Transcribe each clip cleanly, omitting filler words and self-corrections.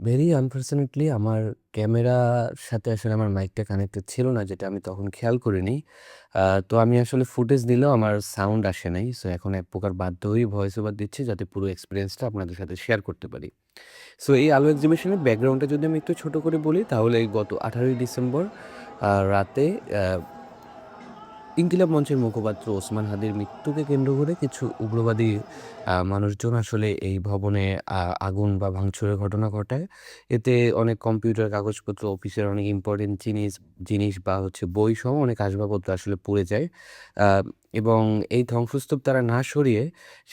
Very unfortunately আমার ক্যামেরার সাথে আসলে আমার মাইকটা কানেক্টেড ছিল না, যেটা আমি তখন খেয়াল করিনি। তো আমি আসলে ফুটেজ দিলেও আমার সাউন্ড আসে নাই। সো এখন এক প্রকার বাধ্য হয়েই ভয়েস ওভার দিচ্ছি, যাতে পুরো এক্সপেরিয়েন্সটা আপনাদের সাথে শেয়ার করতে পারি। সো এই আলো এক্সিবিশনের ব্যাকগ্রাউন্ডটা যদি আমি একটু ছোট করে বলি, তাহলে এই গত 18ই ডিসেম্বর রাতে ইনকিলাব মঞ্চের মুখপাত্র ওসমান হাদির মৃত্যুকে কেন্দ্র করে কিছু উগ্রবাদী মানুষজন আসলে এই ভবনে আগুন বা ভাঙচুরের ঘটনা ঘটায়। এতে অনেক কম্পিউটার, কাগজপত্র, অফিসের অনেক ইম্পর্টেন্ট জিনিস জিনিস বা হচ্ছে বইসহ অনেক আসবাবপত্র আসলে পুড়ে যায়। আ এবং এই ধ্বংসস্তূপ তারা না সরিয়ে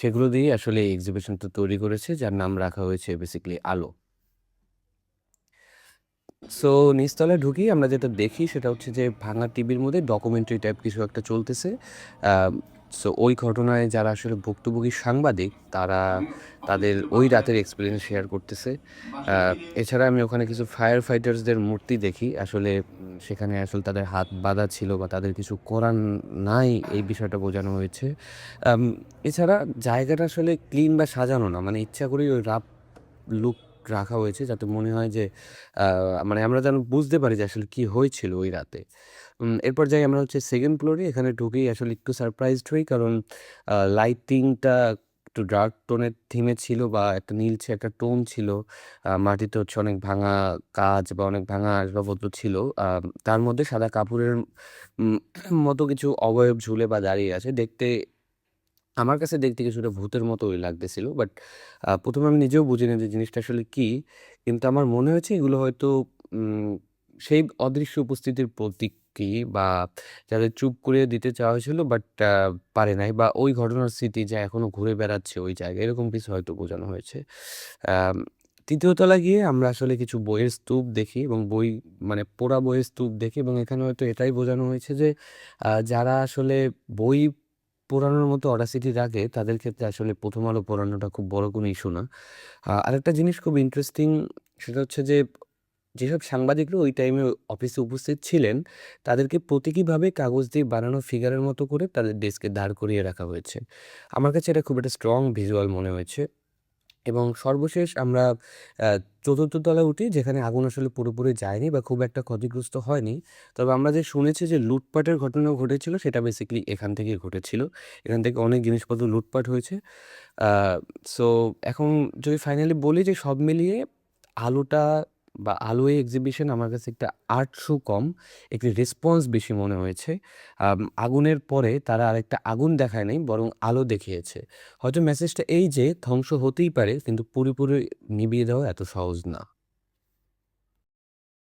সেগুলো দিয়েই আসলে এই এক্সিবিশনটা তৈরি করেছে, যার নাম রাখা হয়েছে বেসিক্যালি আলো। সো নিচতলায় ঢুকি আমরা যেটা দেখি সেটা হচ্ছে যে ভাঙা টিভির মধ্যে ডকুমেন্টারি টাইপ কিছু একটা চলতেছে। সো ওই ঘটনায় যারা আসলে ভুক্তভোগী সাংবাদিক, তারা তাদের ওই রাতের এক্সপিরিয়েন্স শেয়ার করতেছে। এছাড়া আমি ওখানে কিছু ফায়ার ফাইটার্সদের মূর্তি দেখি। আসলে সেখানে আসলে তাদের হাত বাঁধা ছিল বা তাদের কিছু করার নাই, এই বিষয়টা বোঝানো হয়েছে। আম এছাড়া জায়গাটা আসলে ক্লিন বা সাজানো না। মানে ইচ্ছা করেই ওই রাফ লুক রাখা হয়েছে, যাতে মনে হয় যে আ মানে আমরা যেন বুঝতে পারি যে আসলে কি হয়েছিল ওই রাতে। এরপর যাই আমরা হচ্ছে 2nd ফ্লোরে। এখানে ঢুকেই আসলে একটু সারপ্রাইজড হই, কারণ লাইটিংটা একটু ডার্ক টোনের থিমে ছিল বা একটা নীলচে একটা টোন ছিল। মাটিতে হচ্ছে অনেক ভাঙা কাঁচ বা অনেক ভাঙা আসবাবপত্র ছিল। তার মধ্যে সাদা কাপড়ের উম মতো কিছু অবয়ব ঝুলে বা দাঁড়িয়ে আছে। আমার কাছে দেখতে কিছুটা ভূতের মতোই লাগতেছিল। বাট ১ম এ আমি নিজেও বুঝিনি যে জিনিসটা আসলে কী? কিন্তু আমার মনে হয়েছে এগুলো হয়তো উম সেই অদৃশ্য উপস্থিতির প্রতীকী, বা যাদের চুপ করিয়ে দিতে চাওয়া হয়েছিল বাট পারে নাই, বা ওই ঘটনার স্মৃতি যা এখনো ঘুরে বেড়াচ্ছে ওই জায়গায়, এরকম কিছু হয়তো বোঝানো হয়েছে। আম ৩য় তলায় গিয়ে আমরা আসলে কিছু বইয়ের স্তূপ দেখি এবং মানে পোড়া বইয়ের স্তূপ দেখি, এবং এখানে হয়তো এটাই বোঝানো হয়েছে যে যারা আসলে বই পোড়ানোর মতো অডাসিটি রাখে, তাদের ক্ষেত্রে আসলে ১ম আলো পোড়ানোটা খুব বড় কোনো ইস্যু না। আরেকটা জিনিস খুব ইন্টারেস্টিং, সেটা হচ্ছে যে যেসব সাংবাদিকরা ওই টাইমে অফিসে উপস্থিত ছিলেন, তাদেরকে প্রতীকীভাবে কাগজ দিয়ে বানানো ফিগারের মতো করে তাদের ডেস্কে দাঁড় করিয়ে রাখা হয়েছে। আমার কাছে এটা খুব একটা স্ট্রং ভিজুয়াল মনে হয়েছে। এবং সর্বশেষ আমরা আ ৪র্থ তলায় উঠি, যেখানে আগুন আসলে পুরোপুরি যায়নি বা খুব একটা ক্ষতিগ্রস্ত হয়নি। তবে আমরা যে শুনেছি যে লুটপাটের ঘটনাও ঘটেছিল, সেটা বেসিক্যালি এখান থেকেই ঘটেছিল। এখান থেকে অনেক জিনিসপত্র লুটপাট হয়েছে। আ সো এখন যদি ফাইনালি বলি যে সব মিলিয়ে আলোটা বা আলো এক্সিবিশন আমার কাছে একটা আর্ট শো কম, একটি রেসপন্স বেশি মনে হয়েছে। আগুনের পরে তারা আরেকটা আগুন দেখায় নাই, বরং আলো দেখিয়েছে। হয়তো মেসেজটা এই যে ধ্বংস হতেই পারে, কিন্তু পুরোপুরি নিভিয়ে দেওয়া এত সহজ না।